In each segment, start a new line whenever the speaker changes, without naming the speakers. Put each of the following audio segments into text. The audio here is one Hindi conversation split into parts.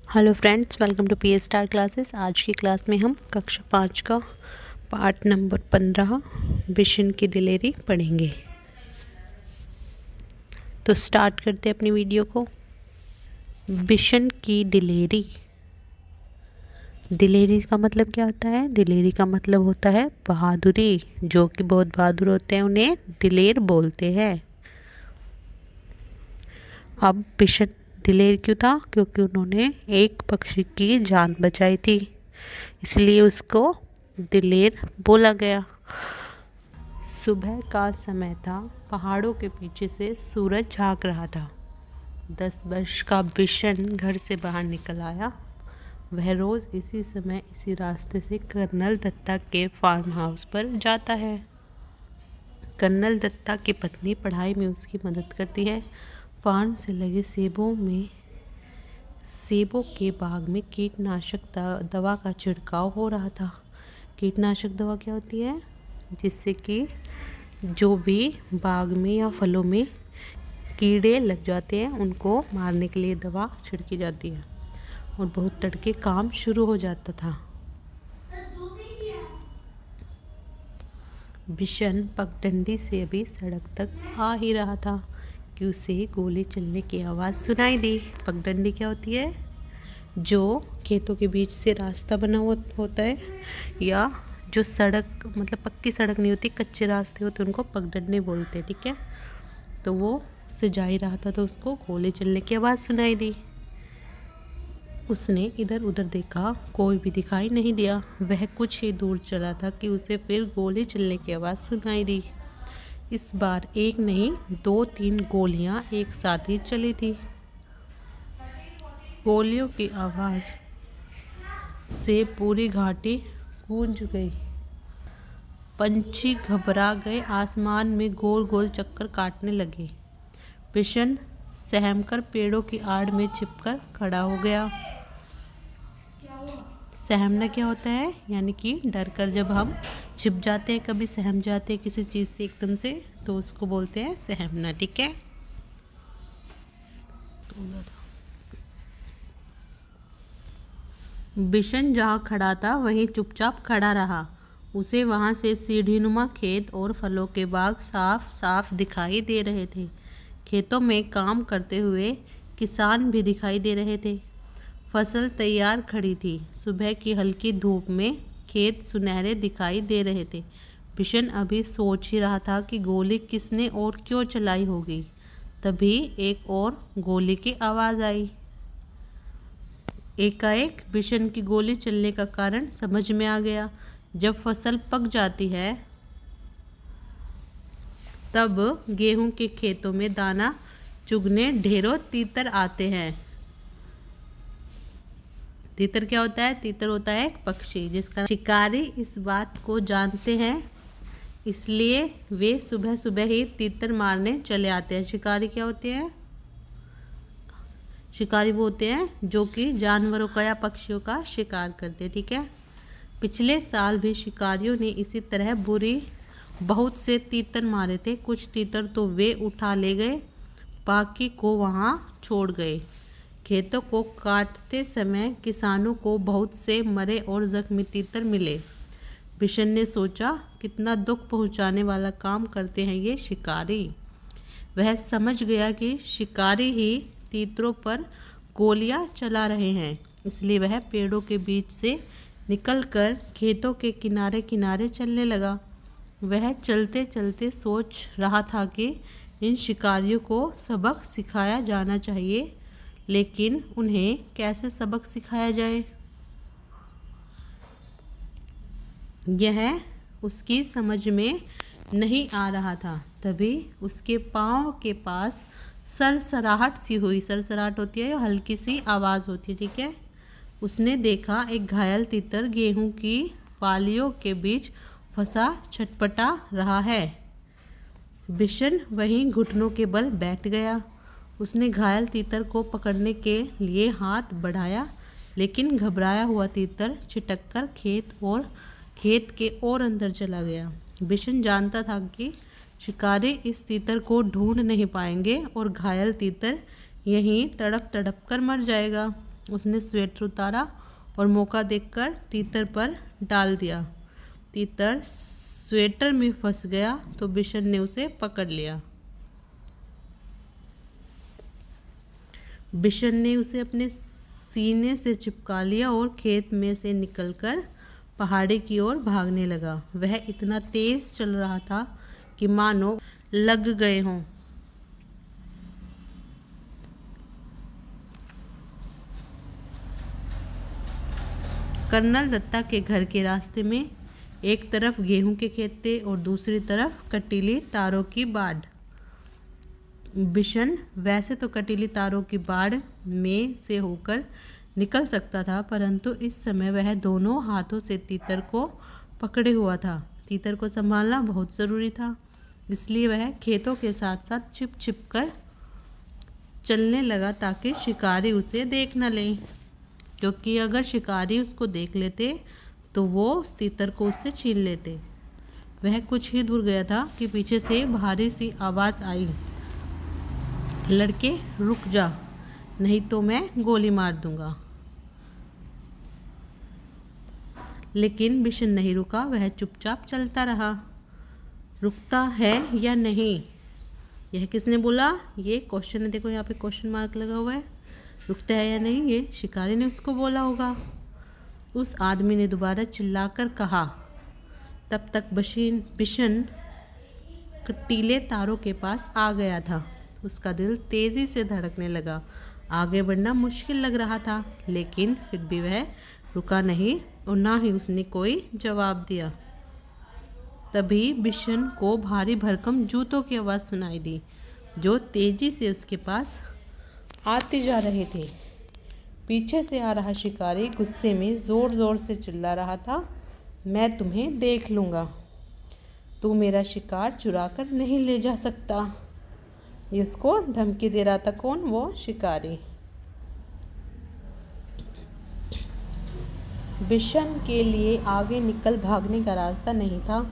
Hello friends, welcome to P star classes. आज की क्लास में हम कक्षा 5 का पार्ट नंबर 15 बिशन की दिलेरी पढ़ेंगे। तो स्टार्ट करते हैं अपनी वीडियो को। बिशन की दिलेरी। दिलेरी का मतलब क्या होता है? दिलेरी का मतलब होता है बहादुरी। जो कि बहुत बहादुर होते हैं उन्हें दिलेर बोलते हैं। अब बिशन दिलेर क्यों था? क्योंकि उन्होंने एक पक्षी की जान बचाई थी, इसलिए उसको दिलेर बोला गया। सुबह का समय था। पहाड़ों के पीछे से सूरज झांक रहा था। 10 वर्ष का बिशन घर से बाहर निकल आया। वह रोज़ इसी समय इसी रास्ते से कर्नल दत्ता के फार्म हाउस पर जाता है। कर्नल दत्ता की पत्नी पढ़ाई में उसकी मदद करती है। फार्म से लगे सेबों के बाग में कीटनाशक दवा का छिड़काव हो रहा था। कीटनाशक दवा क्या होती है? जिससे कि जो भी बाग में या फलों में कीड़े लग जाते हैं उनको मारने के लिए दवा छिड़की जाती है। और बहुत तड़के काम शुरू हो जाता था। बिशन पगडंडी से अभी सड़क तक आ ही रहा था कि उसे गोली चलने की आवाज़ सुनाई दी। पगडंडी क्या होती है? जो खेतों के बीच से रास्ता बना होता है, या जो सड़क मतलब पक्की सड़क नहीं होती, कच्चे रास्ते होते, उनको पगडंडी बोलते हैं। ठीक है। तो वो उससे जा ही रहा था तो उसको गोली चलने की आवाज़ सुनाई दी। उसने इधर उधर देखा, कोई भी दिखाई नहीं दिया। वह कुछ ही दूर चला था कि उसे फिर गोली चलने की आवाज़ सुनाई दी। इस बार एक नहीं 2-3 गोलियां एक साथ ही चली थी। गोलियों की आवाज़ से पूरी घाटी गूंज गई। पंछी घबरा गए, आसमान में गोल गोल चक्कर काटने लगे। बिशन सहमकर पेड़ों की आड़ में छिपकर खड़ा हो गया। सहमना क्या होता है? यानी कि डर कर जब हम छिप जाते हैं, कभी सहम जाते हैं किसी चीज़ से एकदम से, तो उसको बोलते हैं सहमना। ठीक है। बिशन जहाँ खड़ा था वहीं चुपचाप खड़ा रहा। उसे वहाँ से सीढ़ीनुमा खेत और फलों के बाग साफ साफ दिखाई दे रहे थे। खेतों में काम करते हुए किसान भी दिखाई दे रहे थे। फसल तैयार खड़ी थी। सुबह की हल्की धूप में खेत सुनहरे दिखाई दे रहे थे। बिशन अभी सोच ही रहा था कि गोली किसने और क्यों चलाई होगी। तभी एक और गोली की आवाज़ आई। एकाएक बिशन की गोली चलने का कारण समझ में आ गया। जब फसल पक जाती है तब गेहूं के खेतों में दाना चुगने ढेरों तीतर आते हैं। तीतर क्या होता है? तीतर होता है एक पक्षी जिसका शिकारी इस बात को जानते हैं, इसलिए वे सुबह सुबह ही तीतर मारने चले आते हैं। शिकारी क्या होते हैं? शिकारी वो होते हैं जो कि जानवरों का या पक्षियों का शिकार करते हैं। ठीक है। पिछले साल भी शिकारियों ने इसी तरह बहुत से तीतर मारे थे। कुछ तीतर तो वे उठा ले गए, बाकी को वहाँ छोड़ गए। खेतों को काटते समय किसानों को बहुत से मरे और जख्मी तीतर मिले। बिशन ने सोचा, कितना दुख पहुँचाने वाला काम करते हैं ये शिकारी। वह समझ गया कि शिकारी ही तीतरों पर गोलियां चला रहे हैं, इसलिए वह पेड़ों के बीच से निकलकर खेतों के किनारे किनारे चलने लगा। वह चलते चलते सोच रहा था कि इन शिकारियों को सबक सिखाया जाना चाहिए, लेकिन उन्हें कैसे सबक सिखाया जाए, यह उसकी समझ में नहीं आ रहा था। तभी उसके पाँव के पास सरसराहट सी हुई। सरसराहट होती है, हल्की सी आवाज़ होती है। ठीक है। उसने देखा एक घायल तीतर गेहूं की बालियों के बीच फंसा छटपटा रहा है। बिशन वहीं घुटनों के बल बैठ गया। उसने घायल तीतर को पकड़ने के लिए हाथ बढ़ाया, लेकिन घबराया हुआ तीतर छिटककर खेत के और अंदर चला गया। बिशन जानता था कि शिकारी इस तीतर को ढूंढ नहीं पाएंगे और घायल तीतर यहीं तड़प तड़प कर मर जाएगा। उसने स्वेटर उतारा और मौका देखकर तीतर पर डाल दिया। तीतर स्वेटर में फंस गया तो बिशन ने उसे पकड़ लिया। बिशन ने उसे अपने सीने से चिपका लिया और खेत में से निकलकर पहाड़ी की ओर भागने लगा। वह इतना तेज चल रहा था कि मानो लग गए हों। कर्नल दत्ता के घर के रास्ते में एक तरफ गेहूं के खेत थे और दूसरी तरफ कटीली तारों की बाढ़। बिशन वैसे तो कटीली तारों की बाढ़ में से होकर निकल सकता था, परंतु इस समय वह दोनों हाथों से तीतर को पकड़े हुआ था। तीतर को संभालना बहुत ज़रूरी था, इसलिए वह खेतों के साथ साथ छिप छिप कर चलने लगा ताकि शिकारी उसे देख न ले, क्योंकि अगर शिकारी उसको देख लेते तो वो उस तीतर को उससे छीन लेते। वह कुछ ही दूर गया था कि पीछे से भारी सी आवाज़ आई, लड़के रुक जा, नहीं तो मैं गोली मार दूंगा। लेकिन बिशन नहीं रुका, वह चुपचाप चलता रहा। रुकता है या नहीं, यह किसने बोला? ये क्वेश्चन है, देखो यहाँ पे क्वेश्चन मार्क लगा हुआ है। रुकता है या नहीं, ये शिकारी ने उसको बोला होगा। उस आदमी ने दोबारा चिल्लाकर कहा। तब तक बिशन कटीले तारों के पास आ गया था। उसका दिल तेजी से धड़कने लगा। आगे बढ़ना मुश्किल लग रहा था, लेकिन फिर भी वह रुका नहीं और ना ही उसने कोई जवाब दिया। तभी बिशन को भारी भरकम जूतों की आवाज़ सुनाई दी, जो तेजी से उसके पास आते जा रहे थे। पीछे से आ रहा शिकारी गुस्से में ज़ोर ज़ोर से चिल्ला रहा था, मैं तुम्हें देख लूँगा, तू मेरा शिकार चुरा कर नहीं ले जा सकता। ये उसको धमकी दे रहा था। कौन? वो शिकारी। बिशन के लिए आगे निकल भागने का रास्ता नहीं था।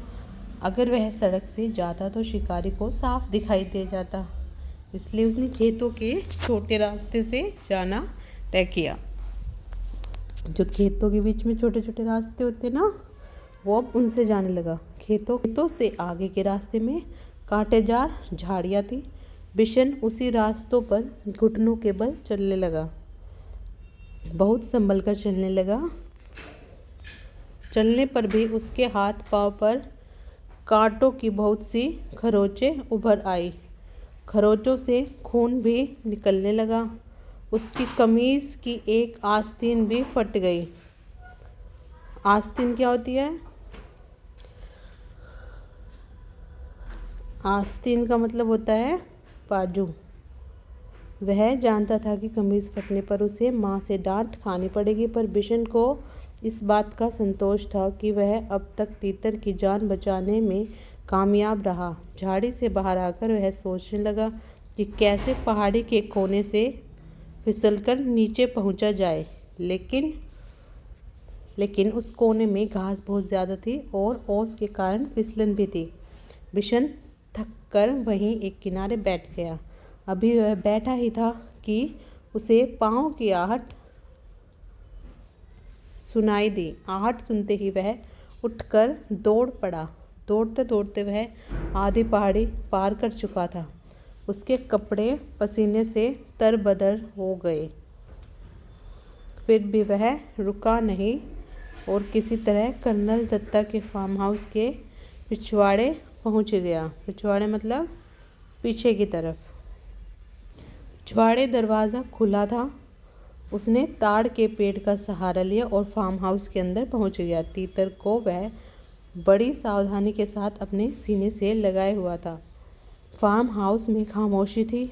अगर वह सड़क से जाता तो शिकारी को साफ दिखाई दे जाता, इसलिए उसने खेतों के छोटे रास्ते से जाना तय किया। जो खेतों के बीच में छोटे छोटे रास्ते होते ना, वो अब उनसे जाने लगा। खेतों से आगे के रास्ते में कांटेदार झाड़ियाँ थी। बिशन उसी रास्तों पर घुटनों के बल चलने लगा, बहुत संभल कर चलने लगा। चलने पर भी उसके हाथ पांव पर कांटों की बहुत सी खरोंचें उभर आई। खरोंचों से खून भी निकलने लगा। उसकी कमीज की एक आस्तीन भी फट गई। आस्तीन क्या होती है? आस्तीन का मतलब होता है बाजू। वह जानता था कि कमीज फटने पर उसे माँ से डांट खानी पड़ेगी, पर बिशन को इस बात का संतोष था कि वह अब तक तीतर की जान बचाने में कामयाब रहा। झाड़ी से बाहर आकर वह सोचने लगा कि कैसे पहाड़ी के कोने से फिसलकर नीचे पहुंचा जाए, लेकिन उस कोने में घास बहुत ज़्यादा थी और ओस के कारण फिसलन भी थी। बिशन थक कर वहीं एक किनारे बैठ गया। अभी वह बैठा ही था कि उसे पाँव की आहट सुनाई दी। आहट सुनते ही वह उठकर दौड़ पड़ा। दौड़ते दौड़ते वह आधी पहाड़ी पार कर चुका था। उसके कपड़े पसीने से तरबतर हो गए, फिर भी वह रुका नहीं और किसी तरह कर्नल दत्ता के फार्म हाउस के पिछवाड़े पहुंच गया। पिछवाड़े मतलब पीछे की तरफ। पिछवाड़े दरवाज़ा खुला था। उसने ताड़ के पेड़ का सहारा लिया और फार्म हाउस के अंदर पहुंच गया। तीतर को वह बड़ी सावधानी के साथ अपने सीने से लगाए हुआ था। फार्म हाउस में खामोशी थी।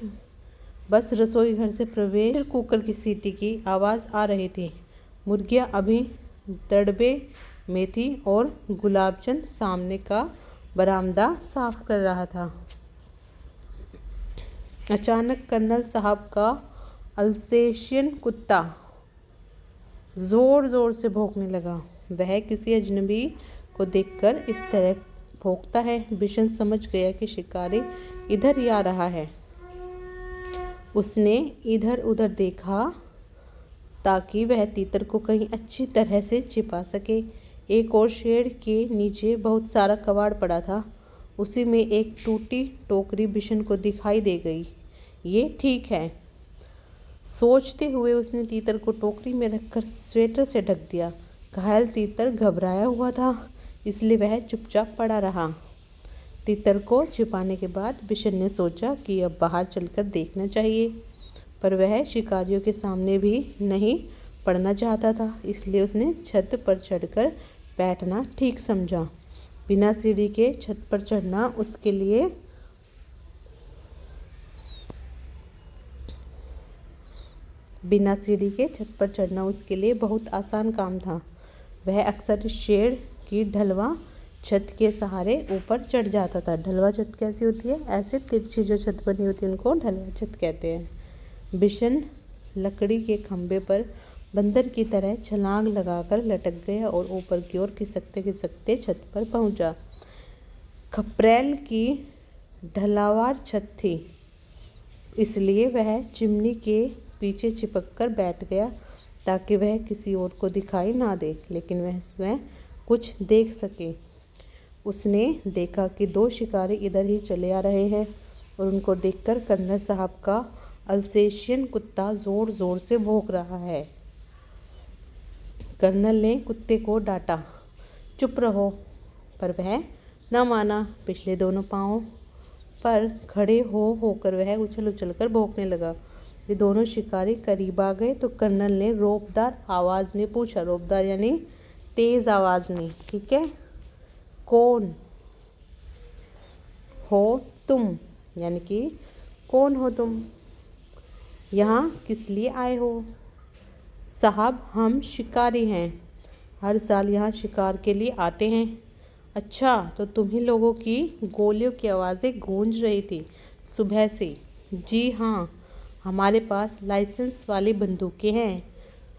बस रसोई घर से प्रवेश कुकर की सीटी की आवाज़ आ रही थी। मुर्गियाँ अभी दड़बे में थी और गुलाबचंद सामने का बरामदा साफ कर रहा था। अचानक कर्नल साहब का अल्सेशियन कुत्ता ज़ोर ज़ोर से भौंकने लगा। वह किसी अजनबी को देखकर इस तरह भौंकता है। बिशन समझ गया कि शिकारी इधर ही आ रहा है। उसने इधर उधर देखा ताकि वह तीतर को कहीं अच्छी तरह से छिपा सके। एक और शेड के नीचे बहुत सारा कबाड़ पड़ा था। उसी में एक टूटी टोकरी बिशन को दिखाई दे गई। ये ठीक है, सोचते हुए उसने तीतर को टोकरी में रखकर स्वेटर से ढक दिया। घायल तीतर घबराया हुआ था, इसलिए वह चुपचाप पड़ा रहा। तीतर को छिपाने के बाद बिशन ने सोचा कि अब बाहर चलकर देखना चाहिए, पर वह शिकारियों के सामने भी नहीं पड़ना चाहता था, इसलिए उसने छत पर चढ़कर बैठना ठीक समझा। बिना सीढ़ी के छत पर चढ़ना उसके लिए बहुत आसान काम था। वह अक्सर शेड की ढलवा छत के सहारे ऊपर चढ़ जाता था। ढलवा छत कैसी होती है? ऐसे तिरछी जो छत बनी होती है उनको ढलवा छत कहते हैं। बिशन लकड़ी के खंभे पर बंदर की तरह छलांग लगाकर लटक गया और ऊपर की ओर खिसकते खिसकते छत पर पहुंचा। खपरेल की ढलावार छत थी, इसलिए वह चिमनी के पीछे चिपककर बैठ गया ताकि वह किसी और को दिखाई ना दे, लेकिन वह स्वयं कुछ देख सके। उसने देखा कि दो शिकारी इधर ही चले आ रहे हैं और उनको देखकर कर्नल साहब का अल्सेशियन कुत्ता जोर जोर से भौंक रहा है। कर्नल ने कुत्ते को डांटा, चुप रहो, पर वह न माना। पिछले दोनों पाँवों पर खड़े होकर वह उछल उछल कर भौंकने लगा। ये दोनों शिकारी करीब आ गए तो कर्नल ने रौबदार आवाज़ में पूछा, रौबदार यानी तेज़ आवाज़ में, ठीक है, कौन हो तुम, यानी कि कौन हो तुम, यहाँ किस लिए आए हो? साहब, हम शिकारी हैं, हर साल यहाँ शिकार के लिए आते हैं। अच्छा, तो तुम्ही लोगों की गोलियों की आवाज़ें गूंज रही थी सुबह से। जी हाँ, हमारे पास लाइसेंस वाली बंदूकें हैं।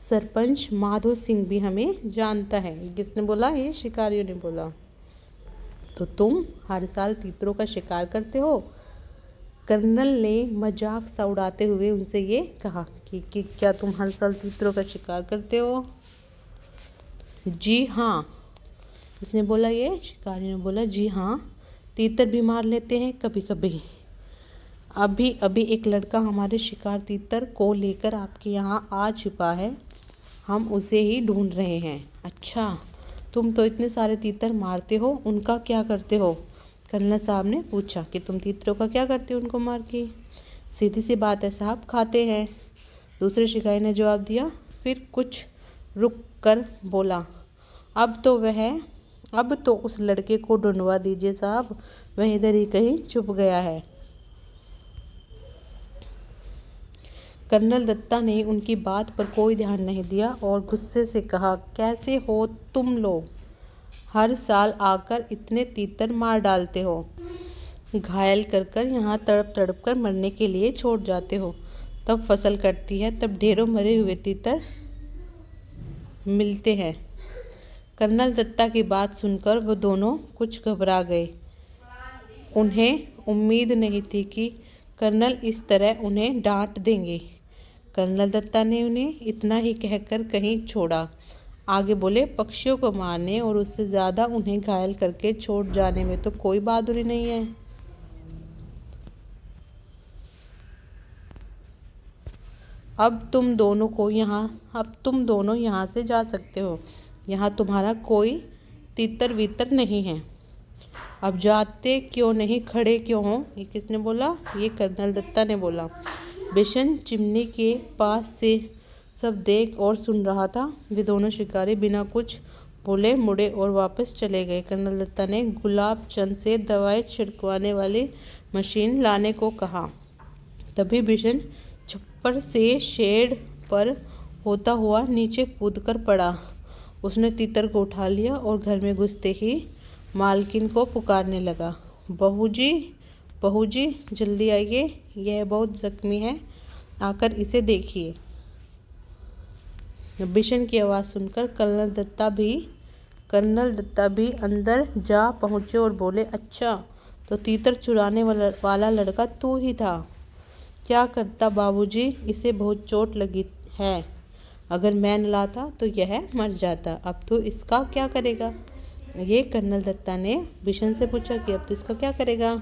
सरपंच माधो सिंह भी हमें जानता है। ये किसने बोला? ये शिकारियों ने बोला। तो तुम हर साल तीतरों का शिकार करते हो? कर्नल ने मजाक सा उड़ाते हुए उनसे ये कहा कि क्या तुम हर साल तीतरों का शिकार करते हो? जी हाँ, इसने बोला, ये शिकारी ने बोला, जी हाँ, तीतर भी मार लेते हैं कभी कभी। अभी अभी एक लड़का हमारे शिकार तीतर को लेकर आपके यहाँ आ छिपा है, हम उसे ही ढूंढ रहे हैं। अच्छा, तुम तो इतने सारे तीतर मारते हो, उनका क्या करते हो? कर्नल साहब ने पूछा कि तुम तीतरों का क्या करते हो उनको मार के? सीधी सी बात है साहब, खाते हैं, दूसरे शिकारी ने जवाब दिया। फिर कुछ रुक कर बोला, अब तो उस लड़के को ढूंढवा दीजिए साहब, वह इधर ही कहीं छुप गया है। कर्नल दत्ता ने उनकी बात पर कोई ध्यान नहीं दिया और गुस्से से कहा, कैसे हो तुम लोग? हर साल आकर इतने तीतर मार डालते हो, घायल कर यहाँ तड़प तड़प कर मरने के लिए छोड़ जाते हो। तब फसल कटती है, तब ढेरों मरे हुए तीतर मिलते हैं। कर्नल दत्ता की बात सुनकर वो दोनों कुछ घबरा गए। उन्हें उम्मीद नहीं थी कि कर्नल इस तरह उन्हें डांट देंगे। कर्नल दत्ता ने उन्हें इतना ही कहकर कहीं छोड़ा। आगे बोले, पक्षियों को मारने और उससे ज़्यादा उन्हें घायल करके छोड़ जाने में तो कोई बहादुरी नहीं है। अब तुम दोनों यहाँ से जा सकते हो। यहाँ तुम्हारा कोई तीतर वीतर नहीं है। अब जाते क्यों नहीं, खड़े क्यों हो? ये किसने बोला? ये कर्नल दत्ता ने बोला। बिशन चिमनी के पास से सब देख और सुन रहा था। वे दोनों शिकारी बिना कुछ बोले मुड़े और वापस चले गए। कर्नल दत्ता ने गुलाब चंद से दवाई छिड़कवाने वाली मशीन लाने को कहा। तभी बिशन छप्पर से शेड पर होता हुआ नीचे कूदकर पड़ा। उसने तीतर को उठा लिया और घर में घुसते ही मालकिन को पुकारने लगा, बहू जी जल्दी आइए, यह बहुत जख्मी है, आकर इसे देखिए। बिशन की आवाज़ सुनकर कर्नल दत्ता भी अंदर जा पहुँचे और बोले, अच्छा, तो तीतर चुराने वाला लड़का तू ही था। क्या करता बाबूजी, इसे बहुत चोट लगी है। अगर मैं न लाता तो यह मर जाता, अब तो इसका क्या करेगा। ये कर्नल दत्ता ने बिशन से पूछा कि अब तो इसका क्या करेगा।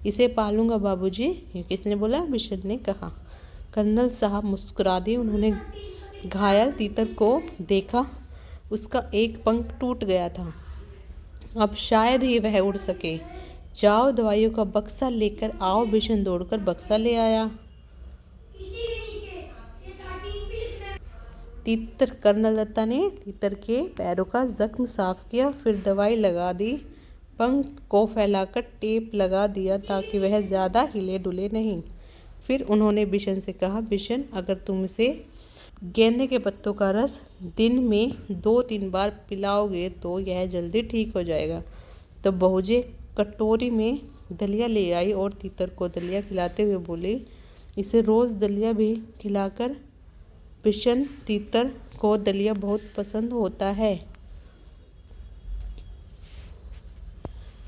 इसे पालूंगा बाबूजी, ये किसने बोला, बिशन ने कहा। कर्नल साहब मुस्कुरा दिए। उन्होंने घायल तीतर को देखा, उसका एक पंख टूट गया था, अब शायद ही वह उड़ सके। जाओ दवाइयों का बक्सा लेकर आओ। बिशन दौड़कर बक्सा ले आया। कर्नल दत्ता ने तीतर के पैरों का जख्म साफ किया, फिर दवाई लगा दी, पंख को फैलाकर टेप लगा दिया ताकि वह ज़्यादा हिले डुले नहीं। फिर उन्होंने बिशन से कहा, बिशन अगर तुम इसे गेंदे के पत्तों का रस दिन में 2-3 बार पिलाओगे तो यह जल्दी ठीक हो जाएगा। तो बहूजी कटोरी में दलिया ले आई और तीतर को दलिया खिलाते हुए बोली, इसे रोज़ दलिया भी खिलाकर। बिशन तीतर को दलिया बहुत पसंद होता है।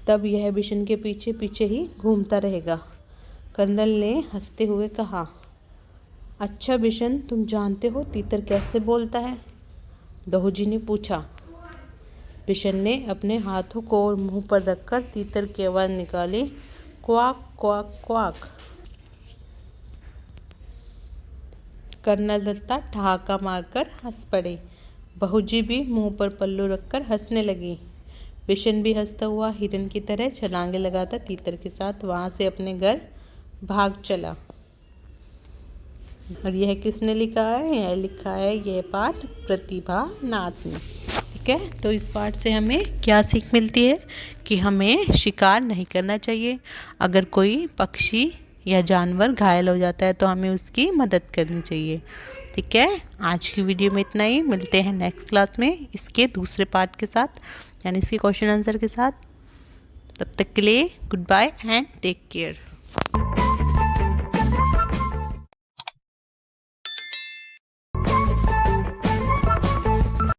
तब यह बिशन के पीछे पीछे ही घूमता रहेगा। कर्नल ने हंसते हुए कहा, अच्छा बिशन, तुम जानते हो तीतर कैसे बोलता है। बहूजी ने पूछा। बिशन ने अपने हाथों को मुंह पर रखकर तीतर की आवाज़ निकाली, quack quack quack. Colonel Datta ठहाका मारकर हंस पड़े। बहूजी भी मुंह पर पल्लू रखकर हंसने लगी। बिशन भी हंसता हुआ हिरन की तरह छलांगे लगाता तीतर के साथ वहां से अपने घर भाग चला। और यह किसने लिखा है, यह लिखा है यह पाठ प्रतिभा नाथ ने। ठीक है, तो इस पाठ से हमें क्या सीख मिलती है कि हमें शिकार नहीं करना चाहिए। अगर कोई पक्षी या जानवर घायल हो जाता है तो हमें उसकी मदद करनी चाहिए। ठीक है, आज की वीडियो में इतना ही। मिलते हैं नेक्स्ट क्लास में इसके दूसरे पार्ट के साथ, यानी इसके क्वेश्चन आंसर के साथ। तब तक के लिए goodbye and take care.